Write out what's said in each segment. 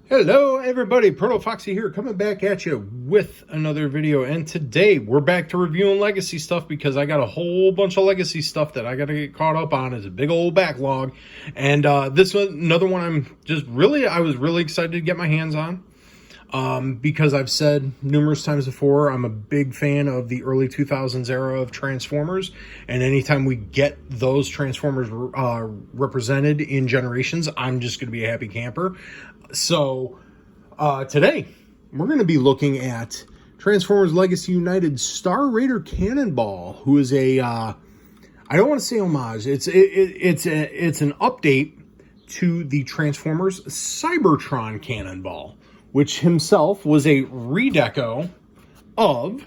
Hello everybody, ProtoFoxy here, coming back at you with another video. And today we're back to reviewing Legacy stuff because I got a whole bunch of Legacy stuff that I got to get caught up on. It's a big old backlog. And this one, another one I was really excited to get my hands on. Because I've said numerous times before, I'm a big fan of the early 2000s era of Transformers. And anytime we get those Transformers represented in Generations, I'm just going to be a happy camper. So today we're going to be looking at Transformers Legacy United Star Raider Cannonball, who is a I don't want to say homage. It's an update to the Transformers Cybertron Cannonball, which himself was a redeco of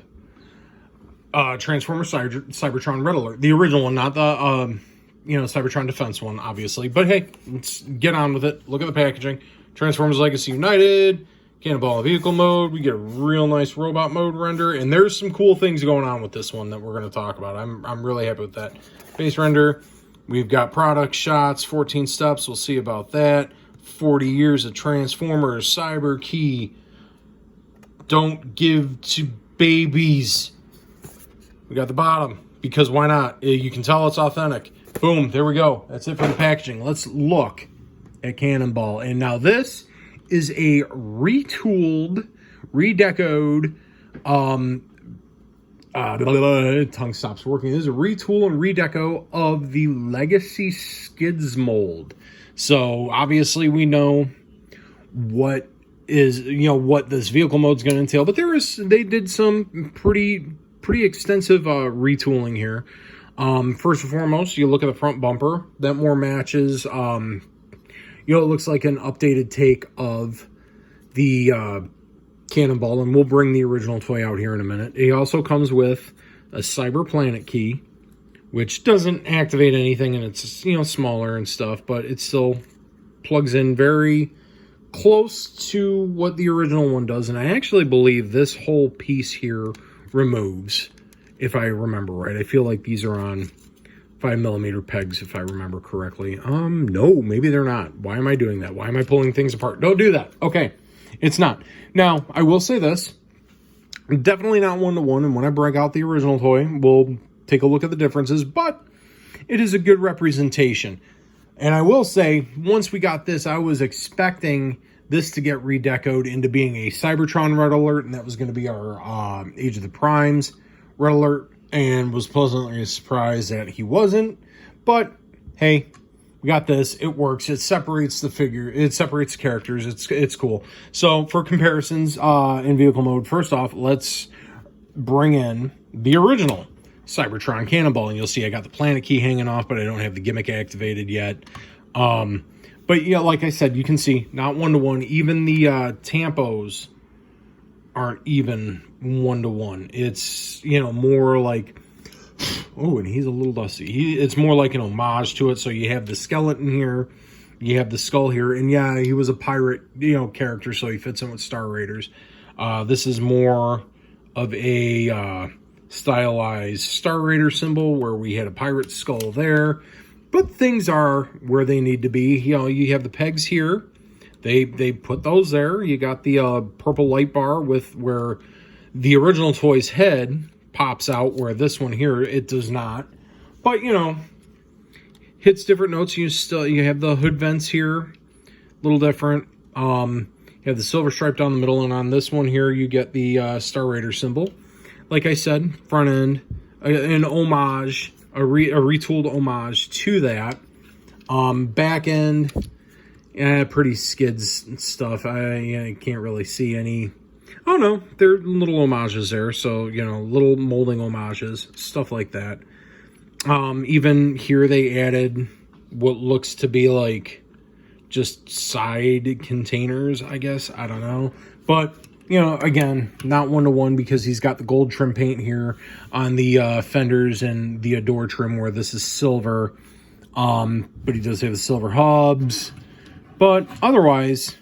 Transformers Cybertron Red Alert, the original one, not the Cybertron Defense one, obviously. But hey, let's get on with it. Look at the packaging. Transformers Legacy United, Cannonball vehicle mode. We get a real nice robot mode render, and there's some cool things going on with this one that we're going to talk about. I'm really happy with that. Base render. We've got product shots, 14 steps. We'll see about that. 40 years of Transformers, Cyber Key. Don't give to babies. We got the bottom, because why not? You can tell it's authentic. Boom, there we go. That's it for the packaging. Let's look at Cannonball. And now this is a retooled, redecoed, tongue stops working. This is a retool and redeco of the Legacy Skids mold. So obviously we know what this vehicle mode is going to entail, but they did some pretty extensive retooling here. First and foremost, you look at the front bumper. That more matches. It looks like an updated take of the Cannonball, and we'll bring the original toy out here in a minute. It also comes with a Cyber Planet key, which doesn't activate anything, and it's smaller and stuff, but it still plugs in very close to what the original one does. And I actually believe this whole piece here removes, if I remember right. I feel like these are on 5mm pegs, if I remember correctly. No, maybe they're not. Why am I doing that? Why am I pulling things apart? Don't do that. Okay, it's not. Now, I will say this. Definitely not one-to-one, and when I break out the original toy, we'll take a look at the differences, but it is a good representation. And I will say, once we got this, I was expecting this to get redecoed into being a Cybertron Red Alert, and that was going to be our Age of the Primes Red Alert, and was pleasantly surprised that he wasn't. But hey, we got this. It works. It separates the figure. It separates the characters. It's cool. So for comparisons in vehicle mode, first off, let's bring in the original Cybertron Cannonball, and you'll see I got the planet key hanging off, but I don't have the gimmick activated yet. But yeah, like I said, you can see not one-to-one. Even the tampos aren't even one-to-one. It's more like, oh, and he's a little dusty. It's more like an homage to it. So you have the skeleton here, you have the skull here, and yeah, he was a pirate character, so he fits in with Star Raiders. This is more of a stylized Star Raider symbol where we had a pirate skull there, but things are where they need to be. You have the pegs here. They put those there. You got the purple light bar with where the original toy's head pops out, where this one here, it does not. But, hits different notes. You have the hood vents here, a little different. You have the silver stripe down the middle, and on this one here, you get the Star Raider symbol. Like I said, front end, an homage, a retooled homage to that. Back end, pretty skids stuff. I can't really see any. Oh no, there are little homages there. So, little molding homages, stuff like that. Even here they added what looks to be like just side containers, I guess. I don't know. But, again, not one-to-one because he's got the gold trim paint here on the fenders and the door trim where this is silver. But he does have the silver hubs. But otherwise,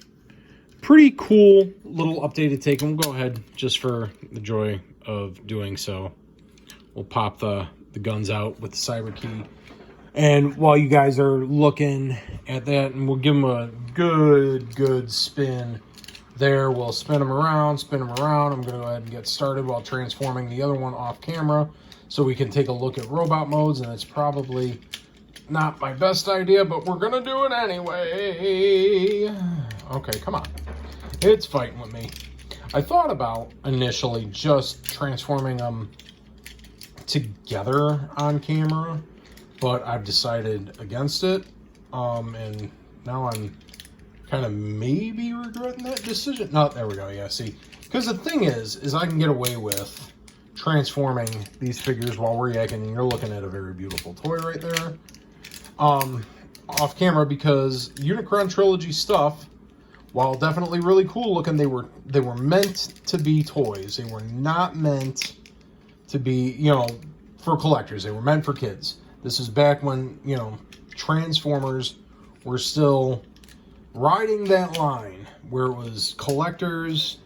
pretty cool little updated take. And we'll go ahead, just for the joy of doing so, we'll pop the guns out with the Cyber Key. And while you guys are looking at that, and we'll give them a good spin there. We'll spin them around. I'm going to go ahead and get started while transforming the other one off camera so we can take a look at robot modes. And it's probably not my best idea, but we're going to do it anyway. Okay, come on. It's fighting with me. I thought about initially just transforming them together on camera, but I've decided against it, and now I'm kind of maybe regretting that decision. No, there we go. Yeah, see, because the thing is I can get away with transforming these figures while we're yakking, and you're looking at a very beautiful toy right there, off camera, because Unicron Trilogy stuff, while definitely really cool looking, they were meant to be toys. They were not meant to be, you know, for collectors. They were meant for kids. This is back when, you know, Transformers were still riding that line where it was collectors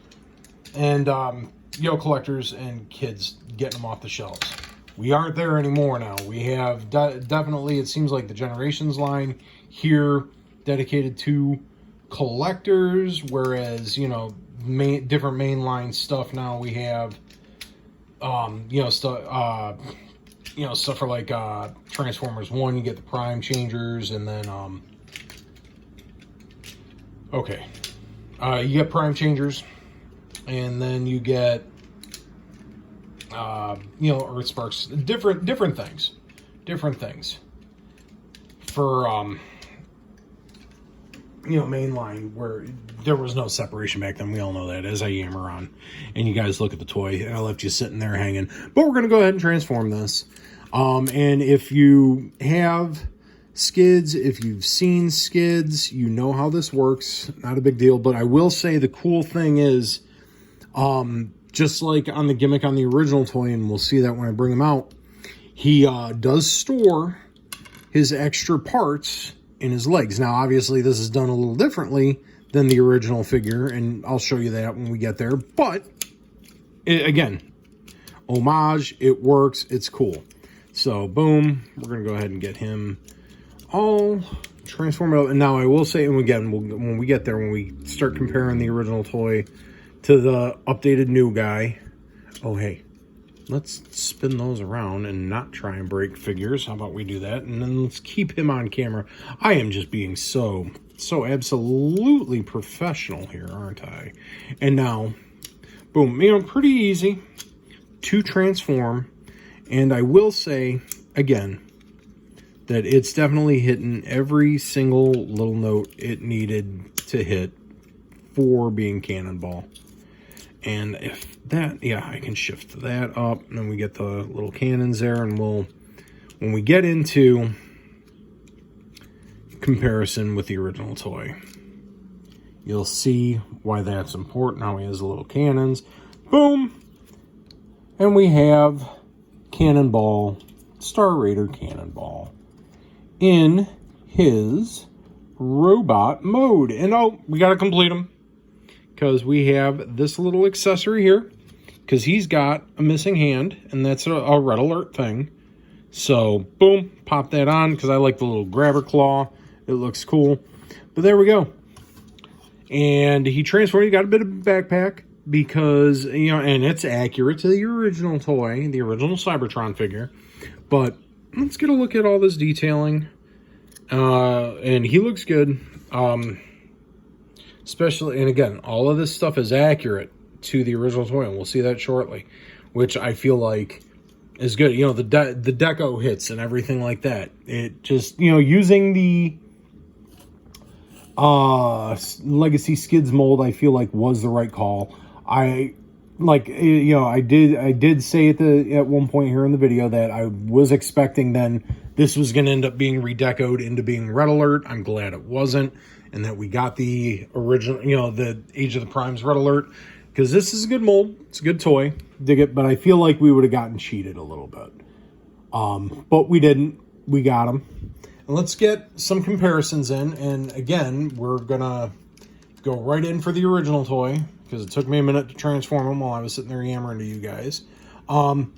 and, you know, collectors and kids getting them off the shelves. We aren't there anymore now. We have definitely, it seems like the Generations line here dedicated to collectors, whereas, you know, different mainline stuff now we have, you know, stuff for like Transformers 1, you get the Prime Changers, and then you get Prime Changers, and then you get you know, Earth Sparks, different things for you know, mainline, where there was no separation back then. We all know that, as I yammer on and you guys look at the toy, and I left you sitting there hanging. But we're going to go ahead and transform this. And if you have skids, if you've seen skids, you know how this works. Not a big deal. But I will say the cool thing is, just like on the gimmick on the original toy, and we'll see that when I bring him out, he does store his extra parts in his legs. Now, obviously, this is done a little differently than the original figure, and I'll show you that when we get there. But, again, homage, it works, it's cool. So, boom, we're going to go ahead and get him all transformed. And now I will say, and again, when we get there, when we start comparing the original toy to the updated new guy, oh, hey, let's spin those around and not try and break figures. How about we do that? And then let's keep him on camera. I am just being so absolutely professional here, aren't I? And now, boom, you know, pretty easy to transform. And I will say, again, that it's definitely hitting every single little note it needed to hit for being Cannonball. And if that, yeah, I can shift that up, and then we get the little cannons there, and when we get into comparison with the original toy, you'll see why that's important, how he has the little cannons. Boom! And we have Cannonball, Star Raider Cannonball, in his robot mode. And oh, we got to complete him, because we have this little accessory here, because he's got a missing hand, and that's a red alert thing. So, boom, pop that on, because I like the little grabber claw. It looks cool. But there we go. And he transformed. He got a bit of a backpack, because, you know, and it's accurate to the original toy, the original Cybertron figure. But let's get a look at all this detailing. And he looks good. Especially, and again, all of this stuff is accurate to the original toy, and we'll see that shortly, which I feel like is good. You know, the deco hits and everything like that. It just, you know, using the Legacy Skids mold, I feel like was the right call. I like, you know, I did say at one point here in the video that I was expecting then this was going to end up being redecoed into being Red Alert. I'm glad it wasn't, and that we got the original, you know, the Age of the Primes Red Alert, because this is a good mold. It's a good toy. Dig it, but I feel like we would have gotten cheated a little bit. But we didn't. We got them. And let's get some comparisons in. And again, we're going to go right in for the original toy, because it took me a minute to transform them while I was sitting there yammering to you guys. Okay,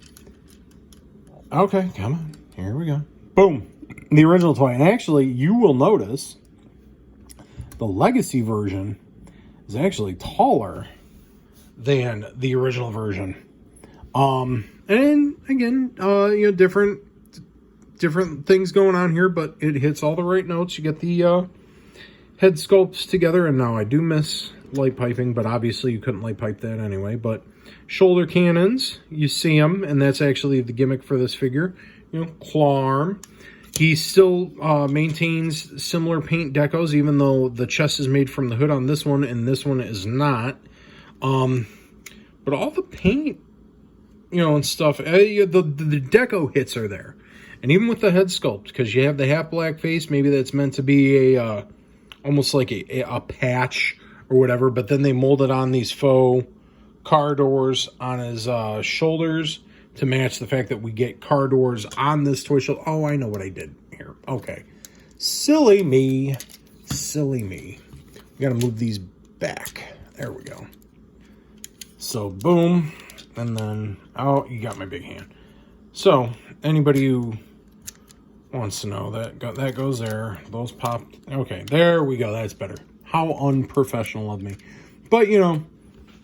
come on. Here we go. Boom. the original toy. And actually, you will notice the Legacy version is actually taller than the original version. And again, different things going on here, but it hits all the right notes. You get the head sculpts together, and now I do miss light piping, but obviously you couldn't light pipe that anyway. But shoulder cannons, you see them, and that's actually the gimmick for this figure. Claw arm. He still maintains similar paint decos, even though the chest is made from the hood on this one, and this one is not. But all the paint, and stuff, the deco hits are there. And even with the head sculpt, because you have the half black face, maybe that's meant to be a almost like a patch or whatever, but then they molded on these faux car doors on his shoulders to match the fact that we get car doors on this toy shoulder. Oh, I know what I did here. Okay. Silly me. Silly me. We got to move these back. There we go. So, boom. And then, oh, you got my big hand. So, anybody who wants to know, that goes there. Those popped. Okay, there we go. That's better. How unprofessional of me. But,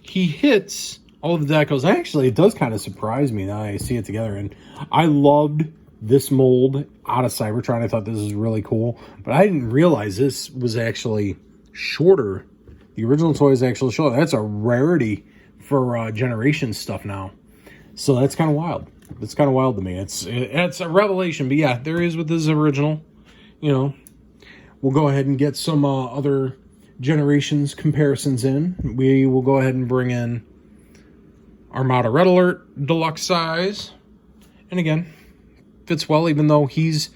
he hits all of the decos. Actually, it does kind of surprise me that I see it together. And I loved this mold out of Cybertron. I thought this was really cool. But I didn't realize this was actually shorter. The original toy is actually shorter. That's a rarity for Generation stuff now. So that's kind of wild. It's kind of wild to me. It's a revelation. But yeah, there is with this original. We'll go ahead and get some other Generations comparisons in. We will go ahead and bring in Armada Red Alert Deluxe size. And again, fits well, even though he's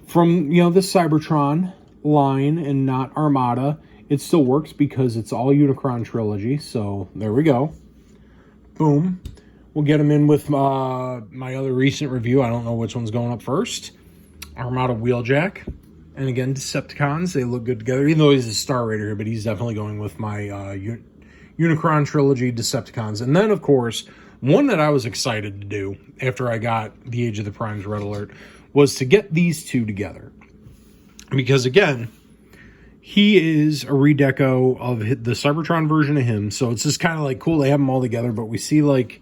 from, the Cybertron line and not Armada. It still works because it's all Unicron trilogy. So there we go. Boom. We'll get him in with my other recent review. I don't know which one's going up first. Armada Wheeljack. And again, Decepticons. They look good together. Even though he's a Star Raider here, but he's definitely going with my Unicron trilogy Decepticons. And then, of course, one that I was excited to do after I got the Age of the Primes Red Alert was to get these two together. Because, again, he is a redeco of the Cybertron version of him. So it's just kind of like cool. They have them all together, but we see like,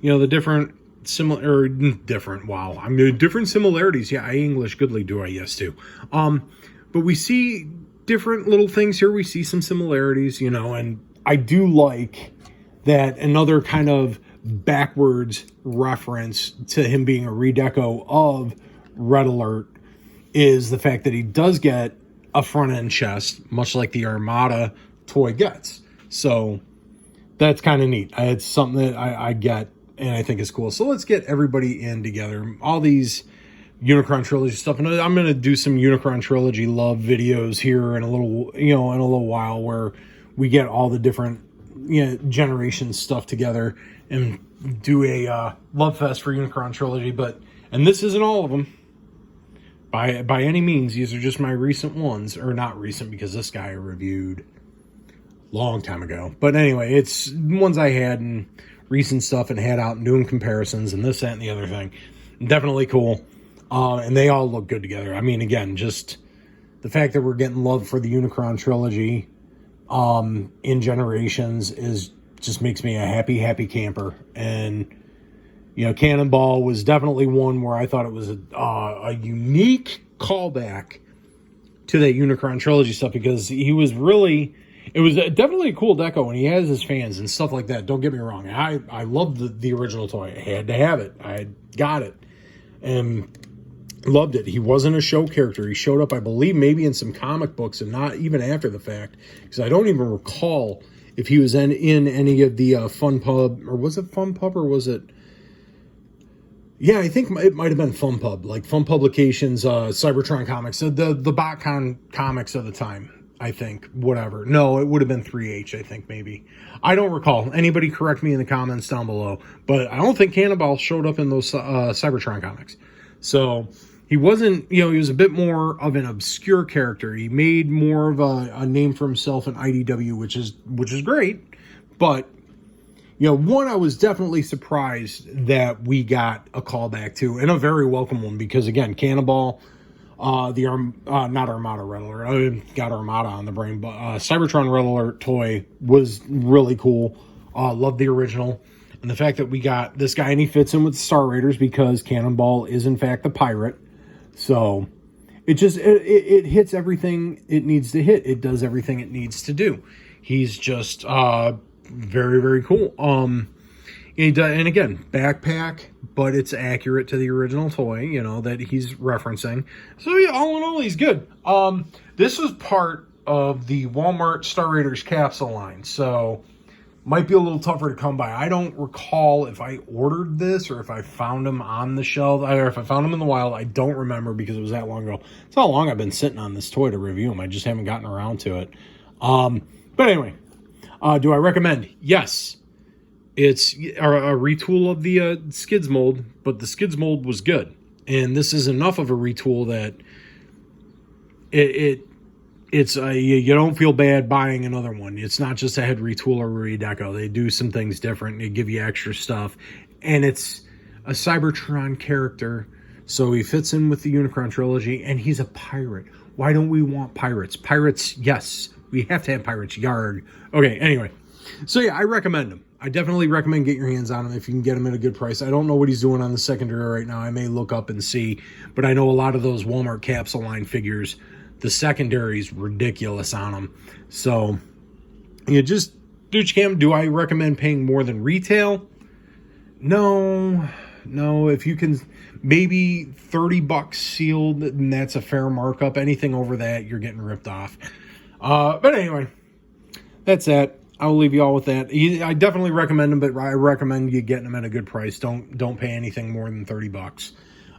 the different different similarities. Yeah, I English goodly do I, yes, too. But we see different little things here. We see some similarities, and I do like that another kind of backwards reference to him being a redeco of Red Alert is the fact that he does get a front end chest, much like the Armada toy gets. So that's kind of neat. It's something that I get and I think is cool. So let's get everybody in together. All these Unicron trilogy stuff, and I'm going to do some Unicron trilogy love videos here in a little while where we get all the different Generation stuff together and do a love fest for Unicron trilogy. And this isn't all of them by any means. These are just my recent ones, or not recent because this guy I reviewed long time ago. But anyway, it's ones I had and recent stuff and had out and doing comparisons and this, that, and the other thing. Definitely cool. And they all look good together. I mean, again, just the fact that we're getting love for the Unicron trilogy in Generations just makes me a happy camper. And, Cannonball was definitely one where I thought it was a unique callback to that Unicron trilogy stuff because he was really... It was definitely a cool deco, and he has his fans and stuff like that. Don't get me wrong. I loved the original toy. I had to have it. I got it. And loved it. He wasn't a show character. He showed up, I believe, maybe in some comic books and not even after the fact. Because I don't even recall if he was in any of the Fun Pub. Or was it Fun Pub or was it... Yeah, I think it might have been Fun Pub. Like Fun Publications, Cybertron comics. The BotCon comics of the time. I think, whatever. No, it would have been 3H, I think, maybe. I don't recall. Anybody correct me in the comments down below. But I don't think Cannonball showed up in those Cybertron comics. So, he wasn't, he was a bit more of an obscure character. He made more of a name for himself in IDW, which is great. But, one I was definitely surprised that we got a callback to, and a very welcome one, because, again, Cannonball... not Armada Red Alert. I got Armada on the brain, but Cybertron Red Alert toy was really cool. Loved the original. And the fact that we got this guy and he fits in with Star Raiders because Cannonball is in fact the pirate. So it just, it hits everything it needs to hit. It does everything it needs to do. He's just very, very cool. And again, backpack, but it's accurate to the original toy, you know, that he's referencing. So yeah, all in all, he's good. This was part of the Walmart Star Raiders capsule line, so might be a little tougher to come by. I don't recall if I ordered this or if I found them on the shelf, or if I found them in the wild. I don't remember because it was that long ago. It's how long I've been sitting on this toy to review them. I just haven't gotten around to it. But anyway, do I recommend? Yes. It's a retool of the Skids mold, but the Skids mold was good. And this is enough of a retool that you don't feel bad buying another one. It's not just a head retool or redeco. They do some things different. They give you extra stuff. And it's a Cybertron character, so he fits in with the Unicron trilogy, and he's a pirate. Why don't we want pirates? Pirates, yes. We have to have pirates. Yarg. Okay, anyway. So yeah, I recommend him. I definitely recommend getting your hands on him if you can get him at a good price. I don't know what he's doing on the secondary right now. I may look up and see. But I know a lot of those Walmart capsule line figures, the secondary is ridiculous on them. So, you just do what you can. Do I recommend paying more than retail? No. If you can, maybe $30 sealed, and that's a fair markup. Anything over that, you're getting ripped off. But anyway, that's that. I'll leave you all with that. I definitely recommend them, but I recommend you getting them at a good price. Don't pay anything more than $30.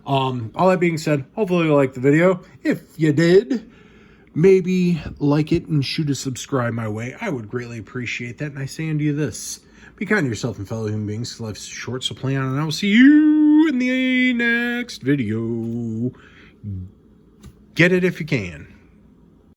All that being said, hopefully you liked the video. If you did, maybe like it and shoot a subscribe my way. I would greatly appreciate that. And I say unto you this: be kind to yourself and fellow human beings. Life's short, so play on, and I will see you in the next video. Get it if you can.